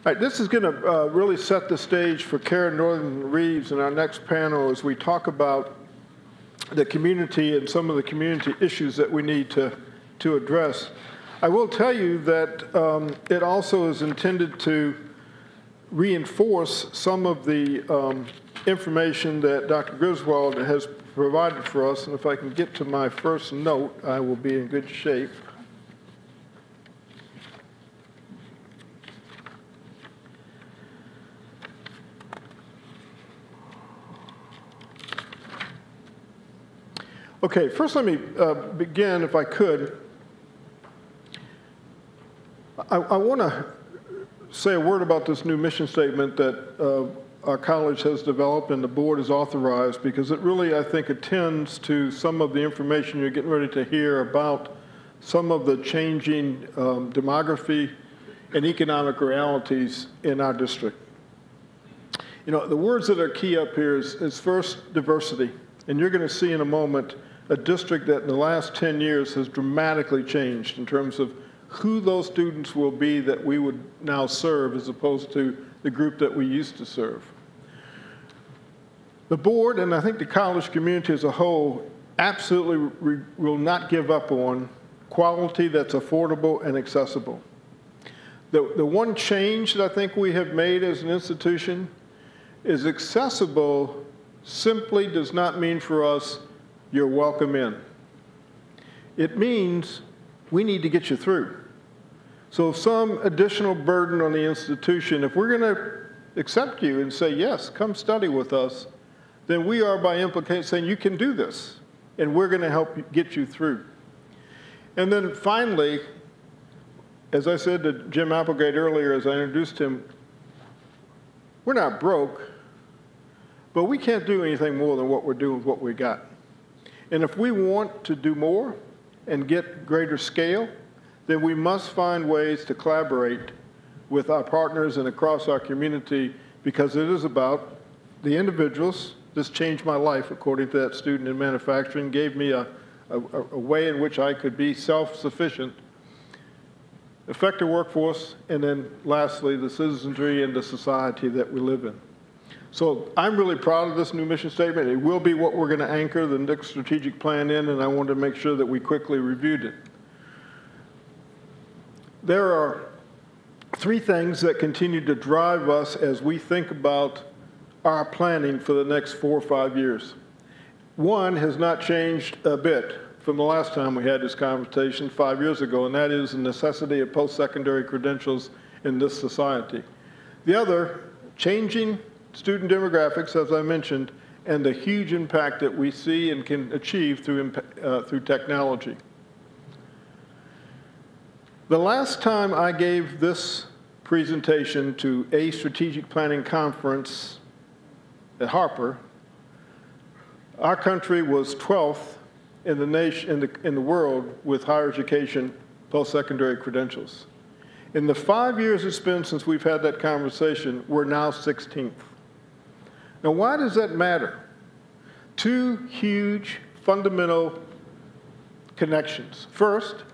All right, this is going to really set the stage for Karen Northern-Reeves in our next panel as we talk about the community and some of the community issues that we need to address. I will tell you that it also is intended to reinforce some of the information that Dr. Griswold has provided for us. And if I can get to my first note, I will be in good shape. Okay, first let me begin, if I could. I want to say a word about this new mission statement that our college has developed and the board has authorized, because it really, I think, attends to some of the information you're getting ready to hear about some of the changing demography and economic realities in our district. You know, the words that are key up here is first, diversity. And you're going to see in a moment a district that in the last 10 years has dramatically changed in terms of who those students will be that we would now serve as opposed to the group that we used to serve. The board, and I think the college community as a whole, absolutely will not give up on quality that's affordable and accessible. The one change that I think we have made as an institution is accessible simply does not mean for us, you're welcome in. It means we need to get you through. So some additional burden on the institution, if we're going to accept you and say, yes, come study with us, then we are by implication saying you can do this, and we're going to help get you through. And then finally, as I said to Jim Applegate earlier as I introduced him, we're not broke, but we can't do anything more than what we're doing with what we got. And if we want to do more and get greater scale, then we must find ways to collaborate with our partners and across our community, because it is about the individuals. This changed my life, according to that student in manufacturing, gave me a way in which I could be self-sufficient, effective workforce, and then lastly, the citizenry and the society that we live in. So I'm really proud of this new mission statement. It will be what we're going to anchor the next strategic plan in, and I wanted to make sure that we quickly reviewed it. There are three things that continue to drive us as we think about our planning for the next 4 or 5 years. One has not changed a bit from the last time we had this conversation 5 years ago, and that is the necessity of post-secondary credentials in this society. The other, changing student demographics, as I mentioned, and the huge impact that we see and can achieve through technology. The last time I gave this presentation to a strategic planning conference at Harper, our country was 12th in the nation, in the world with higher education post-secondary credentials. In the 5 years it's been since we've had that conversation, we're now 16th. Now, why does that matter? Two huge fundamental connections. First,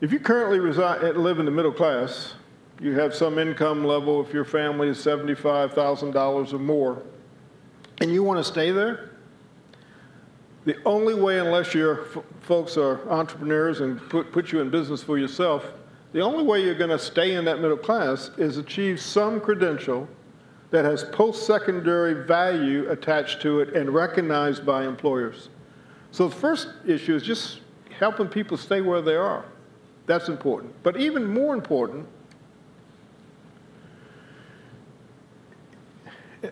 if you currently live in the middle class, you have some income level, if your family is $75,000 or more, and you want to stay there, the only way, unless your folks are entrepreneurs and put you in business for yourself, the only way you're going to stay in that middle class is achieve some credential that has post-secondary value attached to it and recognized by employers. So the first issue is just helping people stay where they are. That's important. But even more important,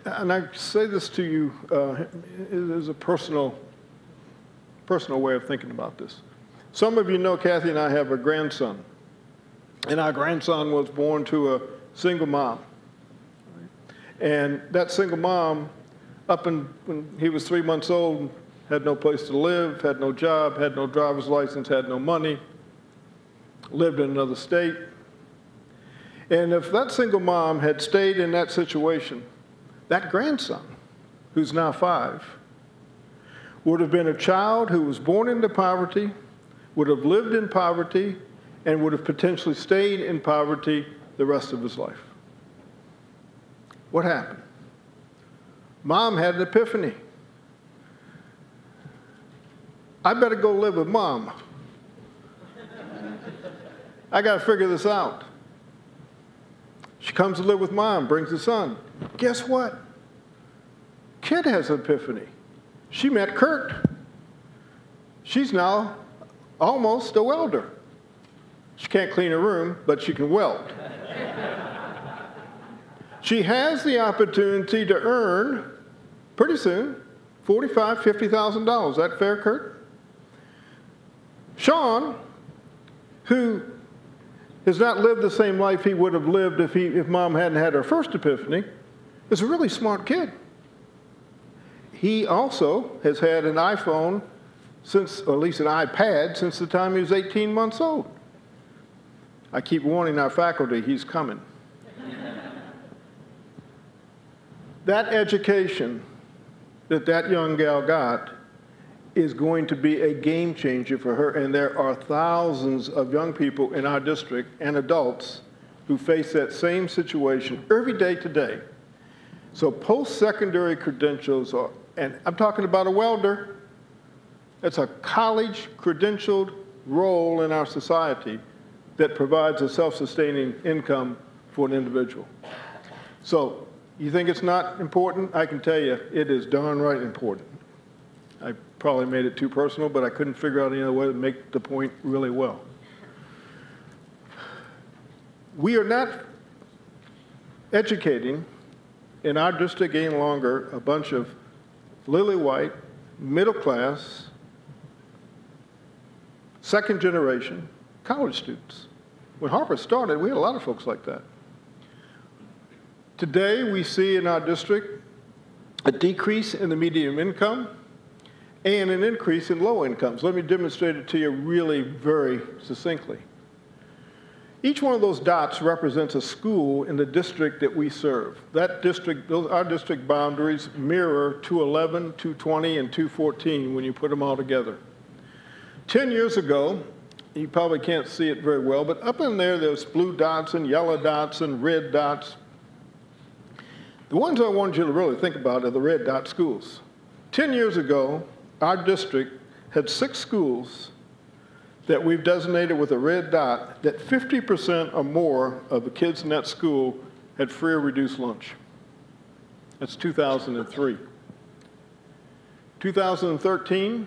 and I say this to you as a personal way of thinking about this. Some of you know Kathy and I have a grandson. And our grandson was born to a single mom. And that single mom, when he was 3 months old, had no place to live, had no job, had no driver's license, had no money, lived in another state. And if that single mom had stayed in that situation, that grandson, who's now 5, would have been a child who was born into poverty, would have lived in poverty, and would have potentially stayed in poverty the rest of his life. What happened? Mom had an epiphany. I better go live with Mom. I got to figure this out. She comes to live with Mom, brings the son. Guess what? Kid has an epiphany. She met Kurt. She's now almost a welder. She can't clean her room, but she can weld. She has the opportunity to earn, pretty soon, $45,000, $50,000. Is that fair, Kurt? Sean, who has not lived the same life he would have lived if Mom hadn't had her first epiphany, is a really smart kid. He also has had an iPhone since, or at least an iPad, since the time he was 18 months old. I keep warning our faculty, he's coming. That education that that young gal got is going to be a game changer for her, and there are thousands of young people in our district and adults who face that same situation every day today. So post-secondary credentials are, and I'm talking about a welder, it's a college credentialed role in our society that provides a self-sustaining income for an individual. So you think it's not important? I can tell you it is darn right important. I probably made it too personal, but I couldn't figure out any other way to make the point really well. We are not educating in our district any longer a bunch of lily white, middle class, second generation college students. When Harper started, we had a lot of folks like that. Today, we see in our district a decrease in the median income and an increase in low incomes. Let me demonstrate it to you really very succinctly. Each one of those dots represents a school in the district that we serve. That district, our district boundaries mirror 211, 220, and 214 when you put them all together. 10 years ago, you probably can't see it very well, but up in there, there's blue dots and yellow dots and red dots. The ones I wanted you to really think about are the red dot schools. 10 years ago, our district had 6 schools that we've designated with a red dot that 50% or more of the kids in that school had free or reduced lunch. That's 2003. 2013,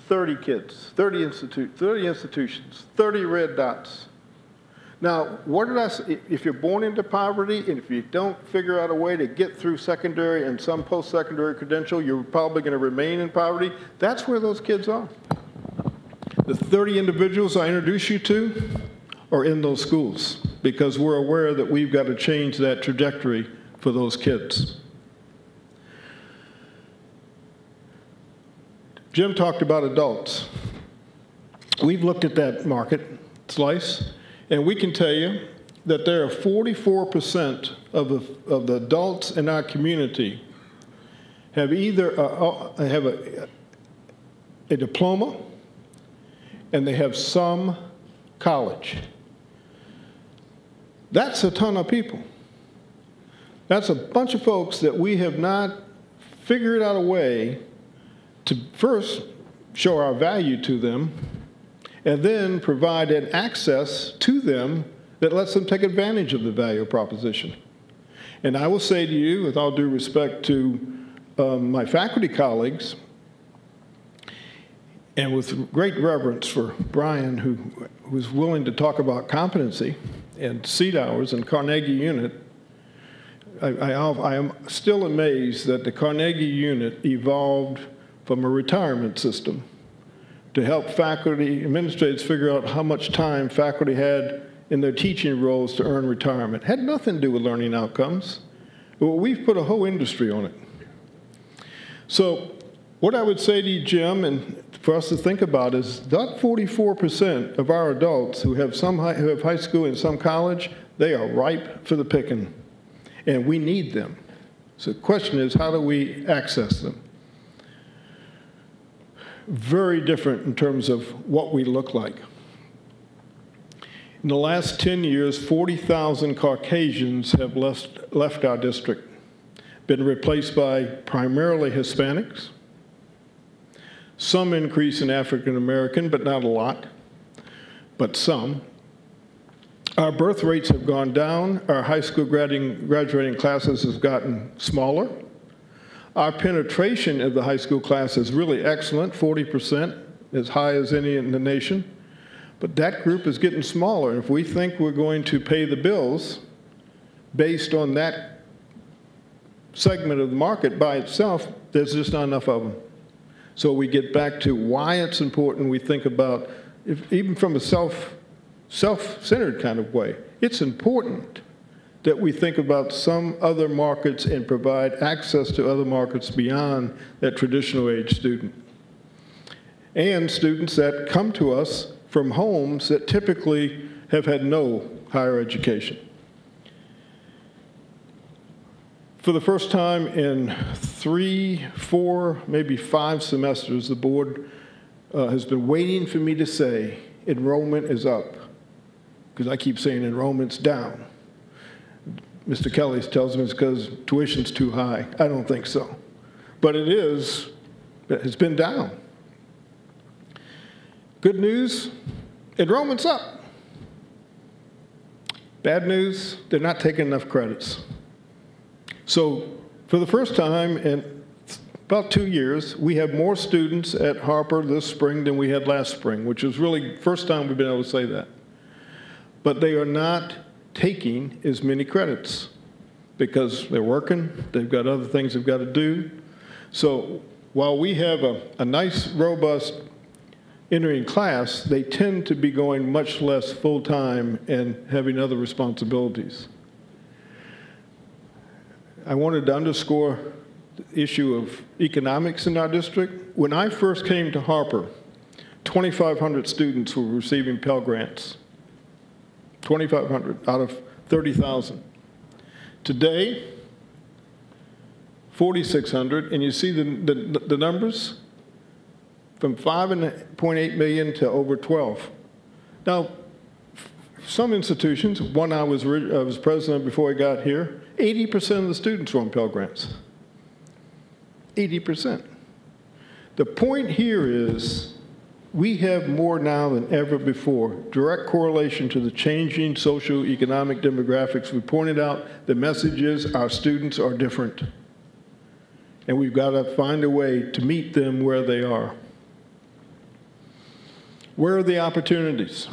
30 kids, 30 institutions, 30 red dots. Now, what did I say? If you're born into poverty and if you don't figure out a way to get through secondary and some post-secondary credential, you're probably going to remain in poverty. That's where those kids are. The 30 individuals I introduced you to are in those schools because we're aware that we've got to change that trajectory for those kids. Jim talked about adults. We've looked at that market slice, and we can tell you that there are 44% of the adults in our community have either have a diploma and they have some college. That's a ton of people. That's a bunch of folks that we have not figured out a way to first show our value to them and then provide an access to them that lets them take advantage of the value proposition. And I will say to you, with all due respect to my faculty colleagues, and with great reverence for Brian, who was willing to talk about competency and seat hours and Carnegie unit, I am still amazed that the Carnegie unit evolved from a retirement system to help faculty administrators figure out how much time faculty had in their teaching roles to earn retirement. It had nothing to do with learning outcomes. But we've put a whole industry on it. So what I would say to you, Jim, and for us to think about is that 44% of our adults who have high school and some college, they are ripe for the picking, and we need them. So the question is, how do we access them? Very different in terms of what we look like. In the last 10 years, 40,000 Caucasians have left our district, been replaced by primarily Hispanics, some increase in African American, but not a lot, but some. Our birth rates have gone down. Our high school graduating classes have gotten smaller. Our penetration of the high school class is really excellent, 40%, as high as any in the nation. But that group is getting smaller. If we think we're going to pay the bills based on that segment of the market by itself, there's just not enough of them. So we get back to why it's important. We think about, even from a self-centered kind of way, it's important that we think about some other markets and provide access to other markets beyond that traditional age student. And students that come to us from homes that typically have had no higher education. For the first time in 3, 4, maybe 5 semesters, the board has been waiting for me to say enrollment is up, because I keep saying enrollment's down. Mr. Kelly tells me it's because tuition's too high. I don't think so. But it is, it's been down. Good news, enrollment's up. Bad news, they're not taking enough credits. So for the first time in about 2 years, we have more students at Harper this spring than we had last spring, which is really the first time we've been able to say that. But they are not taking as many credits because they're working, they've got other things they've got to do. So while we have a nice, robust entering class, they tend to be going much less full-time and having other responsibilities. I wanted to underscore the issue of economics in our district. When I first came to Harper, 2,500 students were receiving Pell Grants. 2,500 out of 30,000. Today, 4,600, and you see the numbers? From 5.8 million to over 12. Now, some institutions, one I was president before I got here, 80% of the students were on Pell Grants. 80%. The point here is we have more now than ever before, direct correlation to the changing socioeconomic demographics. We pointed out the message is our students are different, and we've got to find a way to meet them where they are. Where are the opportunities?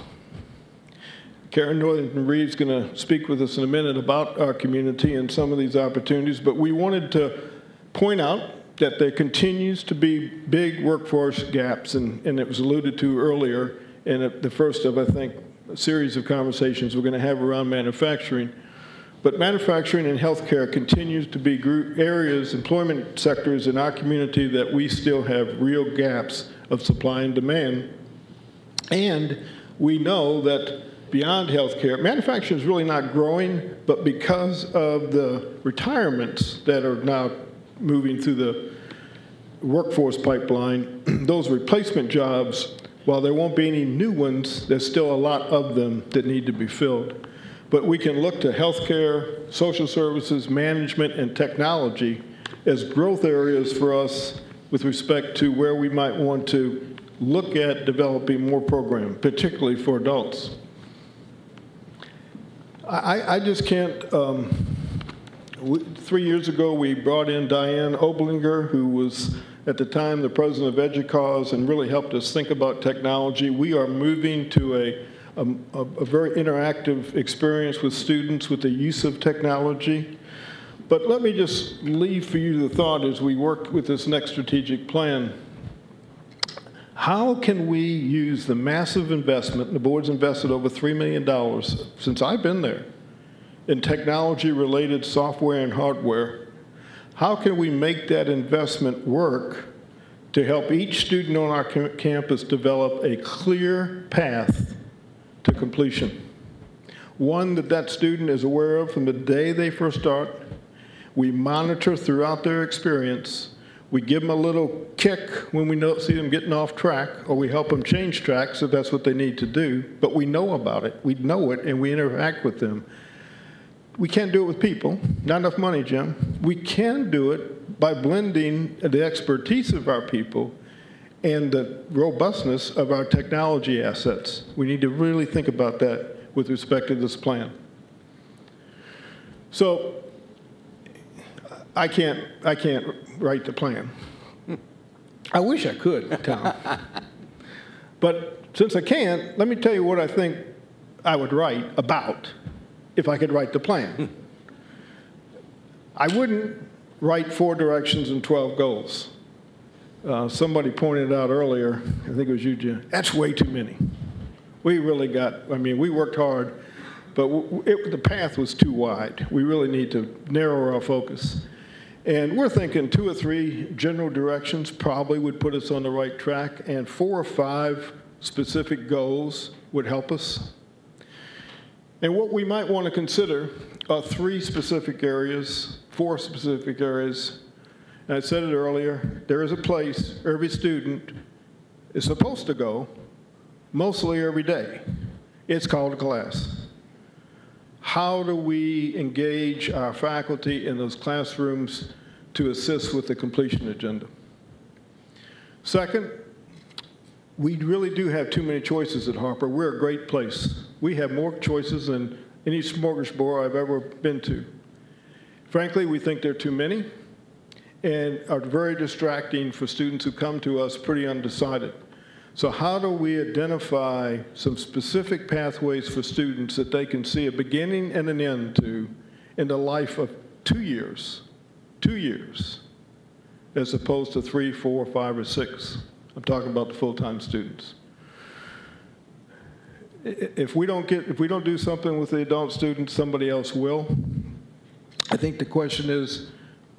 Karen Northington-Reed's going to speak with us in a minute about our community and some of these opportunities, but we wanted to point out that there continues to be big workforce gaps, and it was alluded to earlier in the first of, I think, a series of conversations we're going to have around manufacturing. But manufacturing and healthcare continues to be areas, employment sectors in our community that we still have real gaps of supply and demand. And we know that beyond healthcare, manufacturing is really not growing, but because of the retirements that are now moving through the workforce pipeline, those replacement jobs, while there won't be any new ones, there's still a lot of them that need to be filled. But we can look to healthcare, social services, management, and technology as growth areas for us with respect to where we might want to look at developing more programs, particularly for adults. I just can't, 3 years ago we brought in Diane Oblinger, who was at the time the president of EDUCAUSE and really helped us think about technology. We are moving to a very interactive experience with students with the use of technology. But let me just leave for you the thought as we work with this next strategic plan. How can we use the massive investment, and the board's invested over $3 million since I've been there, in technology-related software and hardware? How can we make that investment work to help each student on our campus develop a clear path to completion? One that student is aware of from the day they first start. We monitor throughout their experience. We give them a little kick when we see them getting off track, or we help them change tracks if that's what they need to do, but we know about it. We know it, and we interact with them. We can't do it with people. Not enough money, Jim. We can do it by blending the expertise of our people and the robustness of our technology assets. We need to really think about that with respect to this plan. So I can't write the plan. I wish I could, Tom. But since I can't, let me tell you what I think I would write about if I could write the plan. I wouldn't write 4 directions and 12 goals. Somebody pointed out earlier, I think it was you, Jim, that's way too many. We really we worked hard, but the path was too wide. We really need to narrow our focus. And we're thinking 2 or 3 general directions probably would put us on the right track, and 4 or 5 specific goals would help us. And what we might want to consider are 3 specific areas, 4 specific areas. And I said it earlier, there is a place every student is supposed to go, mostly every day. It's called a class. How do we engage our faculty in those classrooms to assist with the completion agenda? Second, we really do have too many choices at Harper. We're a great place. We have more choices than any smorgasbord I've ever been to. Frankly, we think there are too many and are very distracting for students who come to us pretty undecided. So how do we identify some specific pathways for students that they can see a beginning and an end to in the life of 2 years, as opposed to 3, 4, 5, or 6? I'm talking about the full-time students. If we don't do something with the adult students, somebody else will. I think the question is,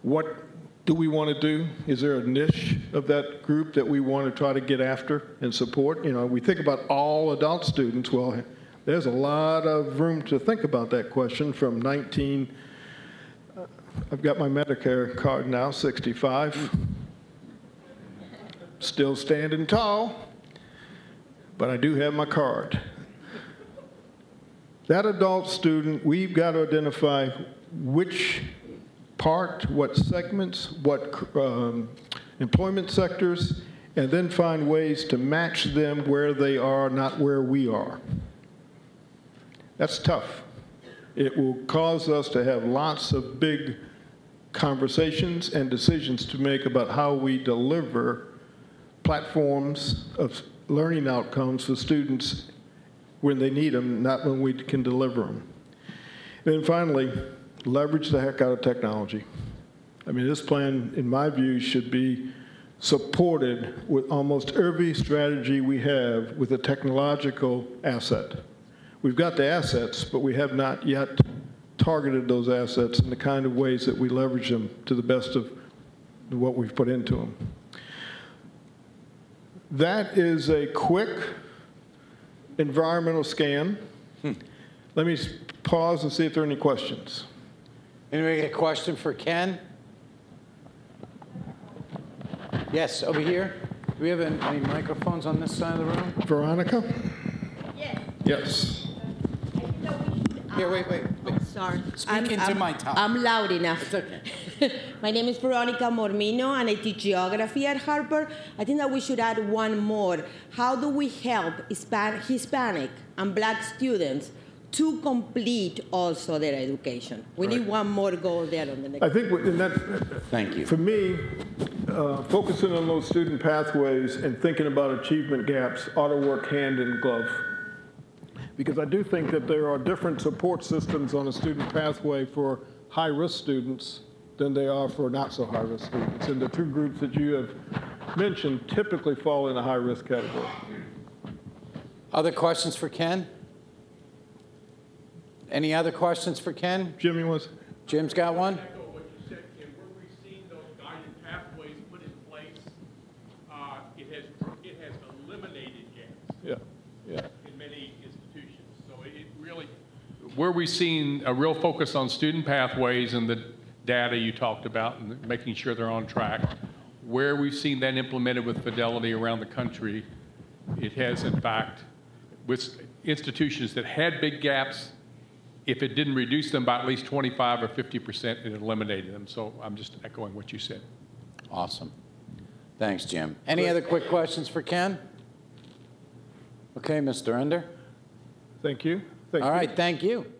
what do we want to do? Is there a niche of that group that we want to try to get after and support? You know, we think about all adult students. Well, there's a lot of room to think about that question from 19, I've got my Medicare card now, 65. Still standing tall, but I do have my card. That adult student, we've got to identify which part, what segments, what employment sectors, and then find ways to match them where they are, not where we are. That's tough. It will cause us to have lots of big conversations and decisions to make about how we deliver platforms of learning outcomes for students when they need them, not when we can deliver them. And then finally, leverage the heck out of technology. I mean, this plan, in my view, should be supported with almost every strategy we have with a technological asset. We've got the assets, but we have not yet targeted those assets in the kind of ways that we leverage them to the best of what we've put into them. That is a quick environmental scan. Let me pause and see if there are any questions. Anybody get a question for Ken? Yes, over here. Do we have any microphones on this side of the room? Veronica? Yes. Yes. Here, wait. Sorry. Speak into my top. I'm loud enough. It's okay. My name is Veronica Mormino, and I teach geography at Harper. I think that we should add one more. How do we help Hispanic and Black students to complete also their education? We need one more goal there on the next. I think in that, Thank you. For me, focusing on those student pathways and thinking about achievement gaps ought to work hand in glove. Because I do think that there are different support systems on a student pathway for high-risk students than they are for not-so-high-risk students. And the 2 groups that you have mentioned typically fall in a high-risk category. Other questions for Ken? Any other questions for Ken? Jimmy was? Jim's got one? Echo what you said, Ken. Where we've seen those guided pathways put in place, it has eliminated gaps. Yeah. In many institutions. So it really, where we've seen a real focus on student pathways and the data you talked about and making sure they're on track, where we've seen that implemented with fidelity around the country, it has, in fact, with institutions that had big gaps, if it didn't reduce them by at least 25 or 50%, it eliminated them. So I'm just echoing what you said. Awesome. Thanks, Jim. Any other quick questions for Ken? Okay, Mr. Ender. Thank you. All right, thank you.